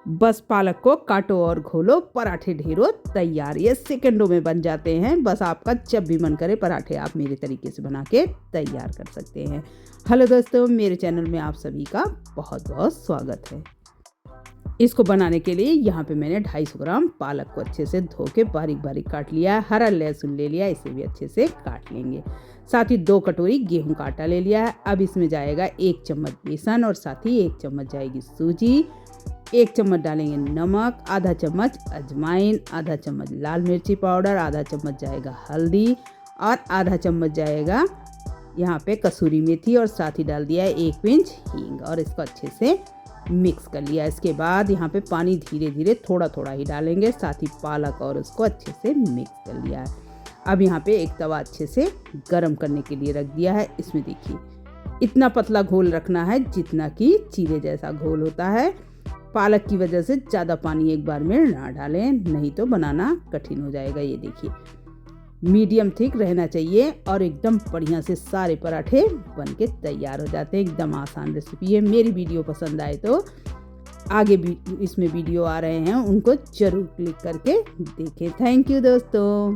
बस पालक को काटो और घोलो, पराठे ढेरो तैयार। ये सेकंडों में बन जाते हैं। बस आपका जब भी मन करे पराठे आप मेरे तरीके से बना के तैयार कर सकते हैं। हेलो दोस्तों, मेरे चैनल में आप सभी का बहुत बहुत स्वागत है। इसको बनाने के लिए यहाँ पे मैंने 250 ग्राम पालक को अच्छे से धो के बारीक बारीक काट लिया है। हरा लहसुन ले लिया, इसे भी अच्छे से काट लेंगे। साथ ही 2 कटोरी गेहूं का आटा ले लिया है। अब इसमें जाएगा 1 चम्मच बेसन और साथ ही 1 चम्मच जाएगी सूजी। 1 चम्मच डालेंगे नमक, आधा चम्मच अजवाइन, आधा चम्मच लाल मिर्ची पाउडर, आधा चम्मच जाएगा हल्दी और आधा चम्मच जाएगा यहाँ पे कसूरी मेथी और साथ ही डाल दिया है 1 पिंच हींग और इसको अच्छे से मिक्स कर लिया। इसके बाद यहाँ पे पानी धीरे धीरे थोड़ा थोड़ा ही डालेंगे, साथ ही पालक और उसको अच्छे से मिक्स कर लिया है। अब यहाँ पे एक तवा अच्छे से गर्म करने के लिए रख दिया है। इसमें देखिए इतना पतला घोल रखना है जितना कि चीरे जैसा घोल होता है। पालक की वजह से ज़्यादा पानी एक बार में ना डालें, नहीं तो बनाना कठिन हो जाएगा। ये देखिए मीडियम थिक रहना चाहिए और एकदम बढ़िया से सारे पराठे बन के तैयार हो जाते हैं। एकदम आसान रेसिपी है। मेरी वीडियो पसंद आए तो आगे भी इसमें वीडियो आ रहे हैं, उनको जरूर क्लिक करके देखें। थैंक यू दोस्तों।